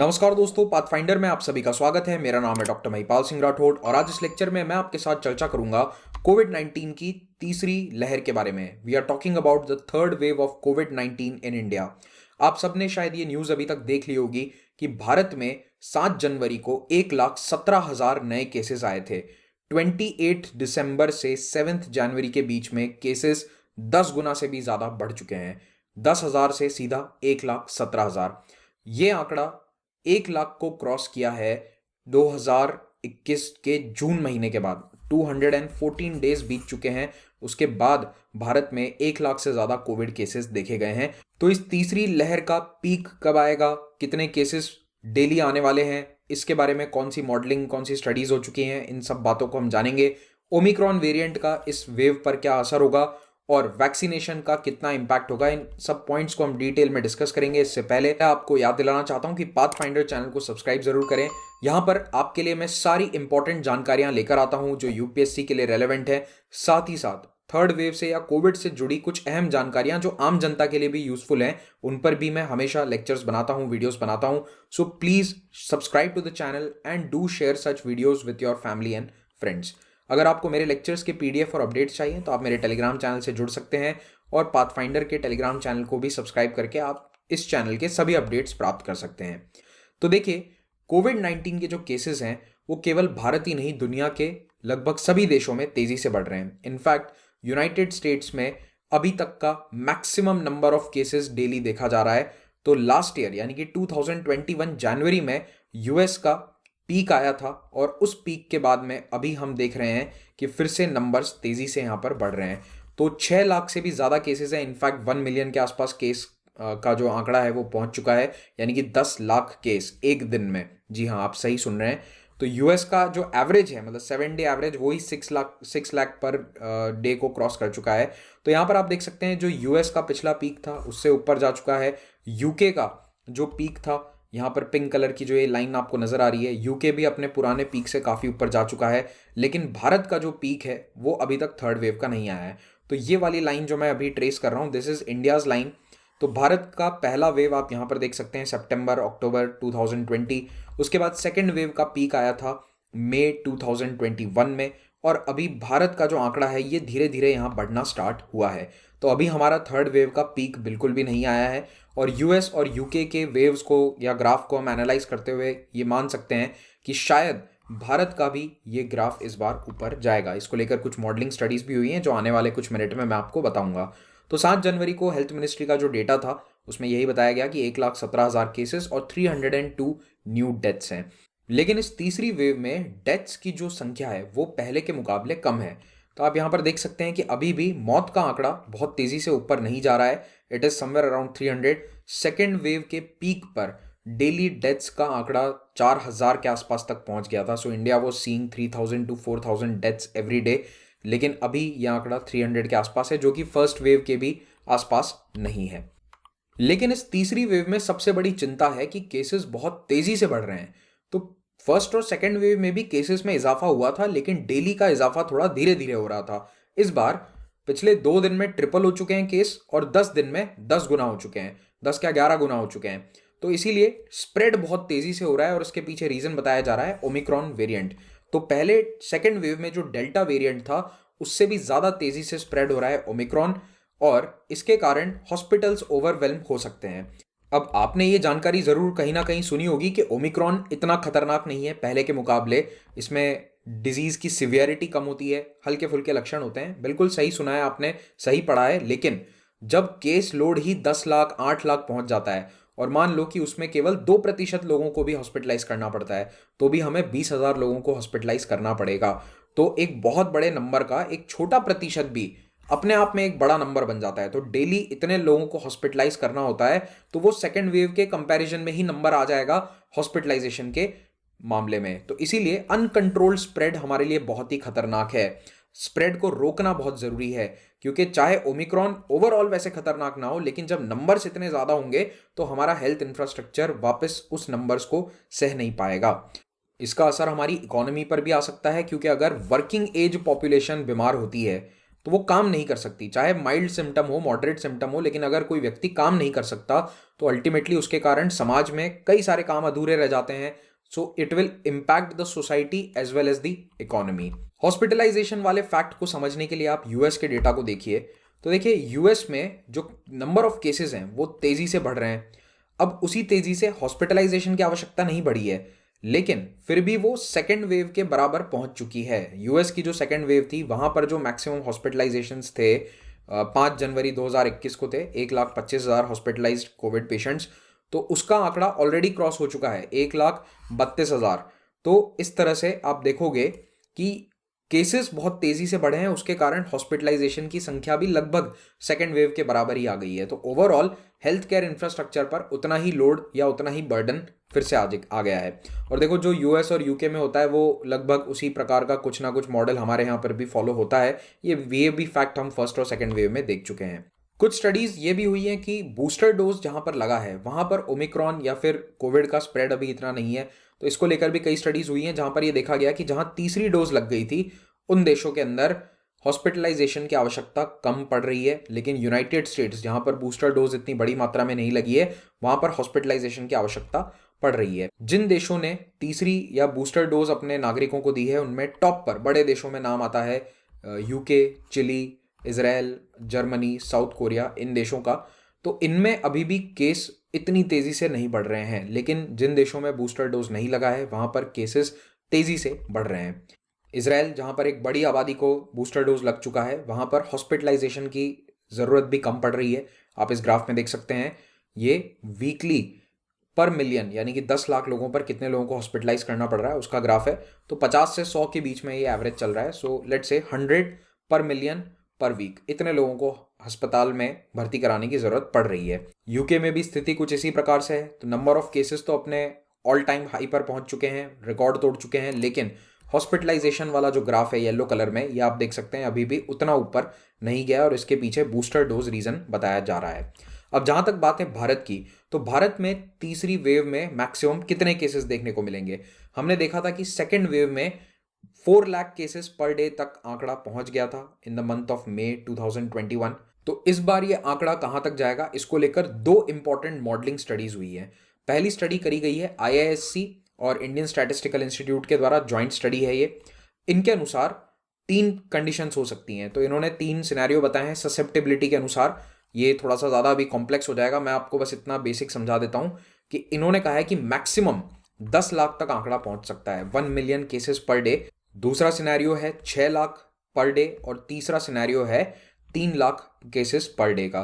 नमस्कार दोस्तों, पाथफाइंडर में आप सभी का स्वागत है। मेरा नाम है डॉक्टर महिपाल सिंह राठौड़ और आज इस लेक्चर में मैं आपके साथ चर्चा करूंगा कोविड 19 की तीसरी लहर के बारे में। We are talking about the third wave of COVID 19 in India. आप सबने शायद ये न्यूज़ अभी तक देख ली होगी कि भारत में 7 जनवरी को 1,17,000 नए केसेस आए थे। 28 दिसंबर से 7 जनवरी के बीच में केसेस 10 गुना से भी ज़्यादा बढ़ चुके हैं। 10,000 से सीधा 1,17,000। ये आंकड़ा 1 लाख को क्रॉस किया है 2021 के जून महीने के बाद। 214 डेज बीत चुके हैं, उसके बाद भारत में 1 लाख से ज़्यादा कोविड केसेस देखे गए हैं। तो इस तीसरी लहर का पीक कब आएगा, कितने केसेस डेली आने वाले हैं, इसके बारे में कौन सी मॉडलिंग, कौन सी स्टडीज़ हो चुकी हैं, इन सब बातों को हम जानेंगे। ओमिक्रॉन वेरिएंट का इस वेव पर क्या असर होगा और वैक्सीनेशन का कितना इंपैक्ट होगा, इन सब पॉइंट्स को हम डिटेल में डिस्कस करेंगे। इससे पहले मैं आपको याद दिलाना चाहता हूं कि पाथफाइंडर चैनल को सब्सक्राइब जरूर करें। यहां पर आपके लिए मैं सारी इंपॉर्टेंट जानकारियां लेकर आता हूं जो यूपीएससी के लिए रेलेवेंट है। साथ ही साथ थर्ड वेव से या कोविड से जुड़ी कुछ अहम जानकारियां जो आम जनता के लिए भी यूजफुल हैं, उन पर भी मैं हमेशा लेक्चर्स बनाता हूं, वीडियोस बनाता हूं। So please subscribe to the channel and do share such videos with your family and friends. अगर आपको मेरे लेक्चर्स के पीडीएफ और अपडेट्स चाहिए तो आप मेरे टेलीग्राम चैनल से जुड़ सकते हैं और पाथफाइंडर के टेलीग्राम चैनल को भी सब्सक्राइब करके आप इस चैनल के सभी अपडेट्स प्राप्त कर सकते हैं। तो देखिए, कोविड 19 के जो केसेस हैं वो केवल भारत ही नहीं, दुनिया के लगभग सभी देशों में तेजी से बढ़ रहे हैं। इनफैक्ट यूनाइटेड स्टेट्स में अभी तक का maximum number of cases daily देखा जा रहा है। तो लास्ट ईयर यानी कि 2021 जनवरी में यूएस का पीक आया था और उस पीक के बाद में अभी हम देख रहे हैं कि फिर से नंबर्स तेजी से यहाँ पर बढ़ रहे हैं। तो 6 लाख से भी ज़्यादा केसेस हैं। इनफैक्ट 1 मिलियन के आसपास केस का जो आंकड़ा है वो पहुंच चुका है, यानी कि 10 लाख केस एक दिन में। जी हाँ, आप सही सुन रहे हैं। तो यूएस का जो एवरेज है, मतलब 7 डे एवरेज, वही 6 लाख पर डे को क्रॉस कर चुका है। तो यहाँ पर आप देख सकते हैं जो यूएस का पिछला पीक था उससे ऊपर जा चुका है। यूके का जो पीक था, यहाँ पर पिंक कलर की जो ये लाइन आपको नजर आ रही है, यूके भी अपने पुराने पीक से काफ़ी ऊपर जा चुका है। लेकिन भारत का जो पीक है वो अभी तक थर्ड वेव का नहीं आया है। तो ये वाली लाइन जो मैं अभी ट्रेस कर रहा हूँ, दिस इज इंडियाज लाइन। तो भारत का पहला वेव आप यहाँ पर देख सकते हैं सितंबर अक्टूबर 2020। उसके बाद सेकेंड वेव का पीक आया था मई 2021 में। और अभी भारत का जो आंकड़ा है ये धीरे धीरे यहाँ बढ़ना स्टार्ट हुआ है। तो अभी हमारा थर्ड वेव का पीक बिल्कुल भी नहीं आया है। और यूएस और यूके के वेव्स को या ग्राफ को हम एनालाइज करते हुए ये मान सकते हैं कि शायद भारत का भी ये ग्राफ इस बार ऊपर जाएगा। इसको लेकर कुछ मॉडलिंग स्टडीज भी हुई हैं जो आने वाले कुछ मिनट में मैं आपको बताऊंगा। तो 7 जनवरी को हेल्थ मिनिस्ट्री का जो डेटा था उसमें यही बताया गया कि 1,17,000 केसेस और 302 न्यू डेथ्स हैं। लेकिन इस तीसरी वेव में डेथ्स की जो संख्या है वो पहले के मुकाबले कम है। तो आप यहाँ पर देख सकते हैं कि अभी भी मौत का आंकड़ा बहुत तेजी से ऊपर नहीं जा रहा है। It is somewhere around 300। Second wave के पीक पर डेली डेथ्स का आंकड़ा 4,000 के आसपास तक पहुंच गया था। So India was seeing 3,000 to 4,000 deaths every day. लेकिन अभी यह आंकड़ा 300 के आसपास है, जो कि फर्स्ट वेव के भी आसपास नहीं है। लेकिन इस तीसरी वेव में सबसे बड़ी चिंता है कि केसेस बहुत तेजी से बढ़ रहे हैं। तो फर्स्ट और सेकेंड वेव में भी केसेस में इजाफा हुआ था, लेकिन डेली का इजाफा थोड़ा धीरे धीरे हो रहा था। इस बार पिछले 2 दिन में ट्रिपल हो चुके हैं केस और 10 दिन में 10 गुना हो चुके हैं, 10 क्या 11 गुना हो चुके हैं। तो इसीलिए स्प्रेड बहुत तेजी से हो रहा है और इसके पीछे रीजन बताया जा रहा है ओमिक्रॉन वेरिएंट। तो पहले सेकेंड वेव में जो डेल्टा वेरिएंट था उससे भी ज्यादा तेजी से स्प्रेड हो रहा है ओमिक्रॉन, और इसके कारण हॉस्पिटल्स ओवरवेल्म हो सकते हैं। अब आपने ये जानकारी जरूर कहीं ना कहीं सुनी होगी कि ओमिक्रॉन इतना खतरनाक नहीं है पहले के मुकाबले। इसमें डिजीज की सिवियरिटी कम होती है, हल्के फुल्के लक्षण होते हैं। बिल्कुल सही सुना है आपने, सही पढ़ा है। लेकिन जब केस लोड ही 10 लाख 8 लाख पहुंच जाता है और मान लो कि उसमें केवल 2% लोगों को भी हॉस्पिटलाइज करना पड़ता है, तो भी हमें 20,000 लोगों को हॉस्पिटलाइज करना पड़ेगा। तो एक बहुत बड़े नंबर का एक छोटा प्रतिशत भी अपने आप में एक बड़ा नंबर बन जाता है। तो डेली इतने लोगों को हॉस्पिटलाइज करना होता है, तो वो सेकेंड वेव के कंपैरिजन में ही नंबर आ जाएगा हॉस्पिटलाइजेशन के मामले में। तो इसीलिए अनकंट्रोल्ड स्प्रेड हमारे लिए बहुत ही खतरनाक है। स्प्रेड को रोकना बहुत जरूरी है, क्योंकि चाहे ओमिक्रॉन ओवरऑल वैसे खतरनाक ना हो, लेकिन जब नंबर्स इतने ज्यादा होंगे तो हमारा हेल्थ इंफ्रास्ट्रक्चर वापस उस नंबर्स को सह नहीं पाएगा। इसका असर हमारी इकोनॉमी पर भी आ सकता है, क्योंकि अगर वर्किंग एज पॉपुलेशन बीमार होती है तो वो काम नहीं कर सकती, चाहे माइल्ड सिम्टम हो, मॉडरेट सिम्टम हो, लेकिन अगर कोई व्यक्ति काम नहीं कर सकता तो अल्टीमेटली उसके कारण समाज में कई सारे काम अधूरे रह जाते हैं। So it will impact the society as well as the economy. Hospitalisation वाले फैक्ट को समझने के लिए आप यूएस के डेटा को देखिए। तो देखिए यूएस में जो नंबर ऑफ केसेस हैं वो तेजी से बढ़ रहे हैं। अब उसी तेजी से हॉस्पिटलाइजेशन की आवश्यकता नहीं बढ़ी है, लेकिन फिर भी वो सेकेंड वेव के बराबर पहुंच चुकी है। यूएस की जो सेकेंड वेव थी वहां पर जो मैक्सिमम हॉस्पिटलाइजेशंस थे 5 जनवरी 2021 को थे 1,25,000 हॉस्पिटलाइज्ड कोविड पेशेंट्स। तो उसका आंकड़ा ऑलरेडी क्रॉस हो चुका है 1,32,000। तो इस तरह से आप देखोगे कि केसेस बहुत तेजी से बढ़े हैं, उसके कारण हॉस्पिटलाइजेशन की संख्या भी लगभग सेकेंड वेव के बराबर ही आ गई है। तो ओवरऑल हेल्थ केयर इंफ्रास्ट्रक्चर पर उतना ही लोड या उतना ही बर्डन फिर से आ गया है। और देखो जो यूएस और यूके में होता है वो लगभग उसी प्रकार का कुछ ना कुछ मॉडल हमारे यहाँ पर भी फॉलो होता है। ये भी फैक्ट हम फर्स्ट और सेकेंड वेव में देख चुके हैं। कुछ स्टडीज ये भी हुई हैं कि बूस्टर डोज जहां पर लगा है वहां पर ओमिक्रॉन या फिर कोविड का स्प्रेड अभी इतना नहीं है। तो इसको लेकर भी कई स्टडीज हुई हैं जहां पर ये देखा गया कि जहां तीसरी डोज लग गई थी उन देशों के अंदर हॉस्पिटलाइजेशन की आवश्यकता कम पड़ रही है, लेकिन यूनाइटेड स्टेट्स जहां पर बूस्टर डोज इतनी बड़ी मात्रा में नहीं लगी है वहां पर हॉस्पिटलाइजेशन की आवश्यकता पड़ रही है। जिन देशों ने तीसरी या बूस्टर डोज अपने नागरिकों को दी है उनमें टॉप पर बड़े देशों में नाम आता है UK, Chile, Israel, Germany, South Korea, इन देशों का। तो इनमें अभी भी केस इतनी तेजी से नहीं बढ़ रहे हैं, लेकिन जिन देशों में बूस्टर डोज नहीं लगा है वहां पर केसेस तेजी से बढ़ रहे हैं। इजराइल जहां पर एक बड़ी आबादी को बूस्टर डोज लग चुका है वहां पर हॉस्पिटलाइजेशन की ज़रूरत भी कम पड़ रही है। आप इस ग्राफ में देख सकते हैं ये वीकली पर मिलियन यानी कि 10 लाख लोगों पर कितने लोगों को हॉस्पिटलाइज करना पड़ रहा है उसका ग्राफ है। तो 50 से 100 के बीच में ये एवरेज चल रहा है। सो लेट्स से 100 पर मिलियन पर वीक इतने लोगों को अस्पताल में भर्ती कराने की ज़रूरत पड़ रही है। यूके में भी स्थिति कुछ इसी प्रकार से है। तो नंबर ऑफ केसेस तो अपने ऑल टाइम हाई पर पहुंच चुके हैं, रिकॉर्ड तोड़ चुके हैं, लेकिन हॉस्पिटलाइजेशन वाला जो ग्राफ है येलो कलर में ये आप देख सकते हैं अभी भी उतना ऊपर नहीं गया और इसके पीछे बूस्टर डोज रीजन बताया जा रहा है। अब जहां तक बात है भारत की, तो भारत में तीसरी वेव में मैक्सिमम कितने केसेस देखने को मिलेंगे? हमने देखा था कि सेकेंड वेव में 4 लाख केसेस पर डे तक आंकड़ा पहुंच गया था in the month of May 2021। तो इस बार ये आंकड़ा कहां तक जाएगा इसको लेकर दो इंपॉर्टेंट मॉडलिंग स्टडीज हुई है। पहली स्टडी करी गई है IISc और इंडियन स्टैटिस्टिकल इंस्टीट्यूट के द्वारा ज्वाइंट स्टडी है ये। इनके अनुसार 3 कंडीशंस हो सकती हैं। तो इन्होंने 3 सिनेरियो बताए हैं ससेप्टेबिलिटी के अनुसार। ये थोड़ा सा ज़्यादा अभी कॉम्प्लेक्स हो जाएगा, मैं आपको बस इतना बेसिक समझा देता हूं कि इन्होंने कहा है कि मैक्सिमम 10 लाख तक आंकड़ा पहुंच सकता है, 1 मिलियन केसेस पर डे। दूसरा सिनेरियो है 6 लाख पर डे और तीसरा सिनेरियो है 3 लाख केसेस पर डे का।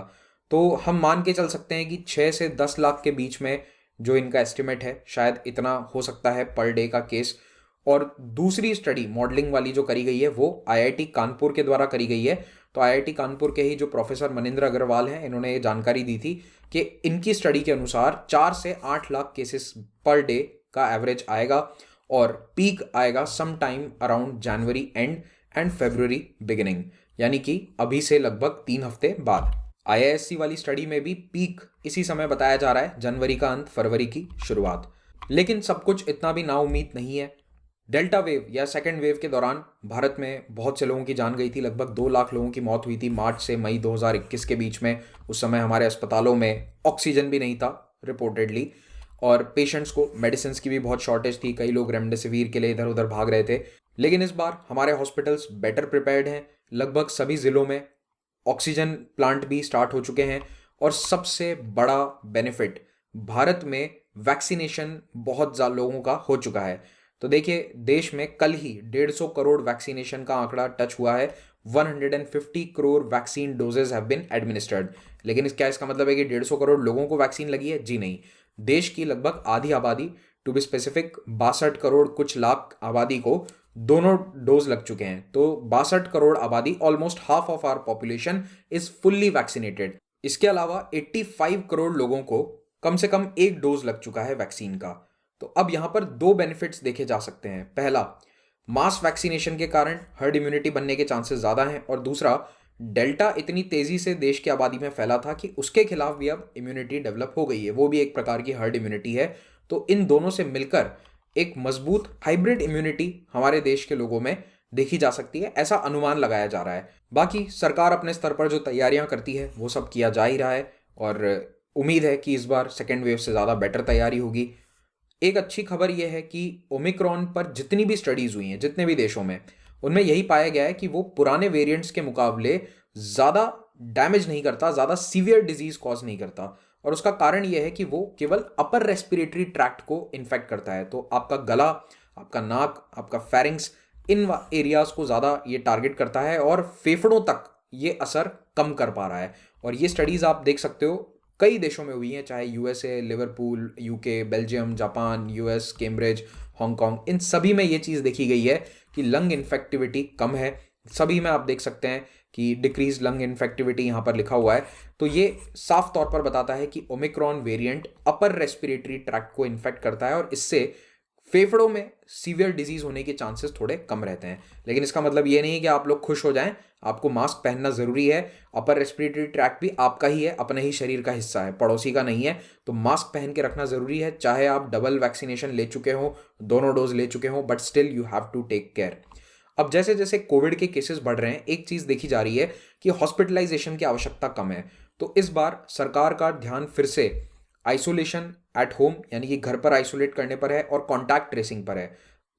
तो हम मान के चल सकते हैं कि 6 से 10 लाख के बीच में जो इनका एस्टिमेट है शायद इतना हो सकता है पर डे का केस। और दूसरी स्टडी मॉडलिंग वाली जो करी गई है वो IIT कानपुर के द्वारा करी गई है। तो IIT कानपुर के ही जो प्रोफेसर मनिंद्र अग्रवाल हैं इन्होंने ये जानकारी दी थी कि इनकी स्टडी के अनुसार 4 से 8 लाख केसेस पर डे का एवरेज आएगा और पीक आएगा some time around January and February beginning, यानी कि अभी से लगभग 3 हफ्ते बाद। IISc वाली स्टडी में भी पीक इसी समय बताया जा रहा है, जनवरी का अंत, फरवरी की शुरुआत। लेकिन सब कुछ इतना भी नाउम्मीद नहीं है। डेल्टा वेव या सेकेंड वेव के दौरान भारत में बहुत से लोगों की जान गई थी, लगभग 2 लाख लोगों की मौत हुई थी मार्च से मई 2021 के बीच में। उस समय हमारे अस्पतालों में ऑक्सीजन भी नहीं था रिपोर्टेडली, और पेशेंट्स को मेडिसिन की भी बहुत शॉर्टेज थी, कई लोग रेमडेसिविर के लिए इधर उधर भाग रहे थे। लेकिन इस बार हमारे हॉस्पिटल्स बेटर प्रिपेयर्ड हैं, लगभग सभी ज़िलों में ऑक्सीजन प्लांट भी स्टार्ट हो चुके हैं। और सबसे बड़ा बेनिफिट, भारत में वैक्सीनेशन बहुत ज़्यादा लोगों का हो चुका है। तो देखिए देश में कल ही 150 करोड़ वैक्सीनेशन का आंकड़ा टच हुआ है। 150 crore vaccine doses have been administered. लेकिन क्या इसका मतलब है कि 150 करोड़ लोगों को वैक्सीन लगी है? जी नहीं। देश की लगभग आधी आबादी, टू बी स्पेसिफिक 62 करोड़ कुछ लाख आबादी को दोनों डोज लग चुके हैं। तो 62 करोड़ आबादी, almost half of our population is fully vaccinated. इसके अलावा 85 करोड़ लोगों को कम से कम एक डोज लग चुका है वैक्सीन का। तो अब यहां पर 2 बेनिफिट्स देखे जा सकते हैं। पहला, मास वैक्सीनेशन के कारण हर्ड इम्यूनिटी बनने के चांसेस ज्यादा हैं, और दूसरा, डेल्टा इतनी तेजी से देश की आबादी में फैला था कि उसके खिलाफ भी अब इम्यूनिटी डेवलप हो गई है, वो भी एक प्रकार की हर्ड इम्यूनिटी है। तो इन दोनों से मिलकर एक मजबूत हाइब्रिड इम्यूनिटी हमारे देश के लोगों में देखी जा सकती है, ऐसा अनुमान लगाया जा रहा है। बाकी सरकार अपने स्तर पर जो तैयारियां करती है वो सब किया जा ही रहा है, और उम्मीद है कि इस बार सेकेंड वेव से ज़्यादा बेटर तैयारी होगी। एक अच्छी खबर यह है कि ओमिक्रॉन पर जितनी भी स्टडीज़ हुई हैं जितने भी देशों में, उनमें यही पाया गया है कि वो पुराने वेरिएंट्स के मुकाबले ज़्यादा डैमेज नहीं करता, ज़्यादा सीवियर डिजीज कॉज नहीं करता। और उसका कारण यह है कि वो केवल अपर रेस्पिरेटरी ट्रैक्ट को इन्फेक्ट करता है। तो आपका गला, आपका नाक, आपका फेरिंग्स, इन एरियाज को ज़्यादा ये टारगेट करता है और फेफड़ों तक ये असर कम कर पा रहा है। और ये स्टडीज़ आप देख सकते हो कई देशों में हुई हैं, चाहे USA, Liverpool, UK, Belgium, Japan, US, Cambridge, Hong Kong, इन सभी में ये चीज़ देखी गई है कि लंग इन्फेक्टिविटी कम है। सभी में आप देख सकते हैं कि डिक्रीज लंग इन्फेक्टिविटी यहाँ पर लिखा हुआ है। तो ये साफ तौर पर बताता है कि Omicron variant upper respiratory tract को इन्फेक्ट करता है और इससे फेफड़ों में सीवियर डिजीज होने के चांसेस थोड़े कम रहते हैं। लेकिन इसका मतलब ये नहीं कि आप लोग खुश हो जाएं, आपको मास्क पहनना ज़रूरी है। अपर रेस्पिरेटरी ट्रैक्ट भी आपका ही है, अपने ही शरीर का हिस्सा है, पड़ोसी का नहीं है। तो मास्क पहन के रखना ज़रूरी है, चाहे आप डबल वैक्सीनेशन ले चुके हो, दोनों डोज ले चुके हो, but still you have to take care. अब जैसे जैसे कोविड के केसेस बढ़ रहे हैं, एक चीज़ देखी जा रही है कि हॉस्पिटलाइजेशन की आवश्यकता कम है। तो इस बार सरकार का ध्यान फिर से आइसोलेशन एट होम, यानी कि घर पर आइसोलेट करने पर है, और कॉन्टैक्ट ट्रेसिंग पर है।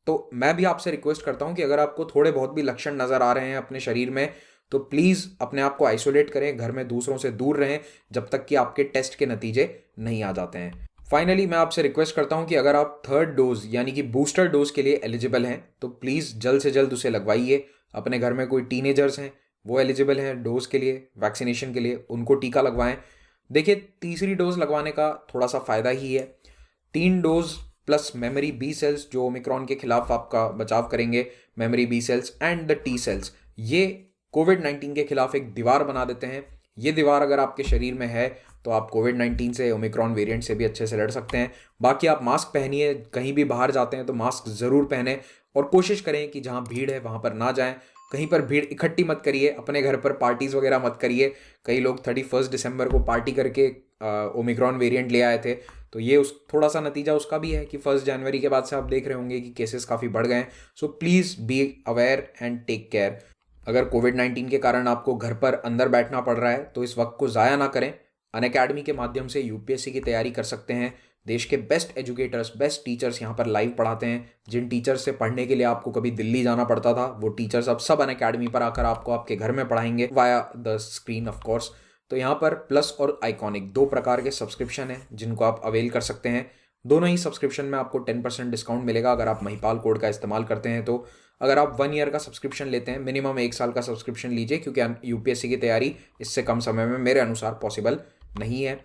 तो मैं भी आपसे रिक्वेस्ट करता हूं कि अगर आपको थोड़े बहुत भी लक्षण नज़र आ रहे हैं अपने शरीर में, तो प्लीज़ अपने आप को आइसोलेट करें, घर में दूसरों से दूर रहें जब तक कि आपके टेस्ट के नतीजे नहीं आ जाते हैं। फाइनली मैं आपसे रिक्वेस्ट करता हूं कि अगर आप थर्ड डोज यानी कि बूस्टर डोज के लिए एलिजिबल हैं तो प्लीज़ जल्द से जल्द उसे लगवाइए। अपने घर में कोई टीनेजर्स हैं, वो एलिजिबल हैं डोज के लिए, वैक्सीनेशन के लिए, उनको टीका लगवाएं। देखिए, तीसरी डोज लगवाने का थोड़ा सा फ़ायदा ही है। 3 dose plus memory B cells जो ओमिक्रॉन के खिलाफ आपका बचाव करेंगे, memory B cells and the T cells, ये कोविड-19 के खिलाफ एक दीवार बना देते हैं। ये दीवार अगर आपके शरीर में है तो आप कोविड-19 से, ओमिक्रॉन वेरिएंट से भी अच्छे से लड़ सकते हैं। बाकी आप मास्क पहनिए, कहीं भी बाहर जाते हैं तो मास्क ज़रूर पहने, और कोशिश करें कि जहाँ भीड़ है वहाँ पर ना जाएं। कहीं पर भीड़ इकट्ठी मत करिए, अपने घर पर पार्टीज़ वगैरह मत करिए। कई लोग 31 दिसंबर को पार्टी करके ओमिक्रॉन वेरिएंट ले आए थे। तो ये उस थोड़ा सा नतीजा उसका भी है कि 1 जनवरी के बाद से आप देख रहे होंगे कि केसेस काफ़ी बढ़ गए हैं। So please be aware and take care. अगर कोविड-19 के कारण आपको घर पर अंदर बैठना पड़ रहा है तो इस वक्त को ज़ाया ना करें। अनअकैडमी के माध्यम से यूपीएससी की तैयारी कर सकते हैं। देश के बेस्ट एजुकेटर्स, बेस्ट टीचर्स यहाँ पर लाइव पढ़ाते हैं। जिन टीचर्स से पढ़ने के लिए आपको कभी दिल्ली जाना पड़ता था, वो टीचर्स अब सब अनअकैडमी पर आकर आपको आपके घर में पढ़ाएंगे via the screen of course. तो यहाँ पर प्लस और आइकॉनिक 2 प्रकार के सब्सक्रिप्शन हैं जिनको आप अवेल कर सकते हैं। दोनों ही सब्सक्रिप्शन में आपको 10% डिस्काउंट मिलेगा अगर आप महिपाल कोड का इस्तेमाल करते हैं। तो अगर आप 1 ईयर का सब्सक्रिप्शन लेते हैं, मिनिमम 1 साल का सब्सक्रिप्शन लीजिए, क्योंकि यूपीएससी की तैयारी इससे कम समय में मेरे अनुसार पॉसिबल नहीं है।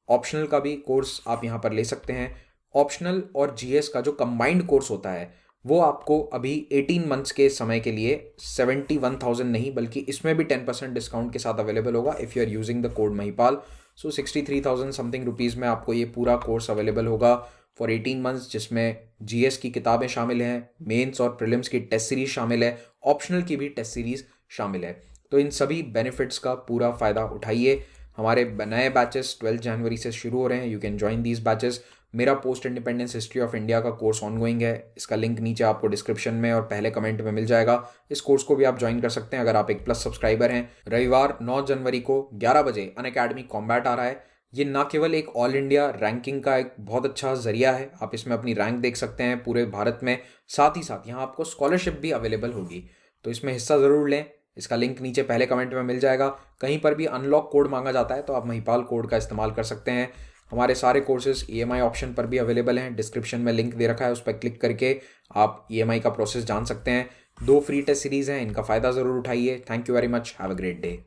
ऑप्शनल का भी कोर्स आप यहाँ पर ले सकते हैं। ऑप्शनल और जीएस का जो कंबाइंड कोर्स होता है वो आपको अभी 18 मंथ्स के समय के लिए 71,000 नहीं, बल्कि इसमें भी 10% डिस्काउंट के साथ अवेलेबल होगा if you are using the code Mahipal. So 63,000 something rupees में आपको ये पूरा कोर्स अवेलेबल होगा फॉर 18 मंथ्स, जिसमें जीएस की किताबें शामिल हैं, मेंस और प्रीलिम्स की टेस्ट सीरीज शामिल है, ऑप्शनल की भी टेस्ट सीरीज शामिल है। तो इन सभी बेनिफिट्स का पूरा फ़ायदा उठाइए। हमारे नए बैचेस 12 जनवरी से शुरू हो रहे हैं। You can join these batches. मेरा post independence history of India का कोर्स ऑनगोइंग है। इसका लिंक नीचे आपको डिस्क्रिप्शन में और पहले कमेंट में मिल जाएगा। इस कोर्स को भी आप ज्वाइन कर सकते हैं अगर आप एक प्लस सब्सक्राइबर हैं। रविवार 9 जनवरी को 11 बजे अनअकैडमी कॉम्बैट आ रहा है। ये ना केवल एक ऑल इंडिया रैंकिंग का एक बहुत अच्छा जरिया है, आप इसमें अपनी रैंक देख सकते हैं पूरे भारत में, साथ ही साथ यहाँ आपको स्कॉलरशिप भी अवेलेबल होगी। तो इसमें हिस्सा ज़रूर लें। इसका लिंक नीचे पहले कमेंट में मिल जाएगा। कहीं पर भी अनलॉक कोड मांगा जाता है तो आप महिपाल कोड का इस्तेमाल कर सकते हैं। हमारे सारे कोर्सेज ईएमआई ऑप्शन पर भी अवेलेबल हैं। डिस्क्रिप्शन में लिंक दे रखा है, उस पर क्लिक करके आप ईएमआई का प्रोसेस जान सकते हैं। 2 फ्री टेस्ट सीरीज़ हैं, इनका फ़ायदा ज़रूर उठाइए। Thank you very much, have a great day.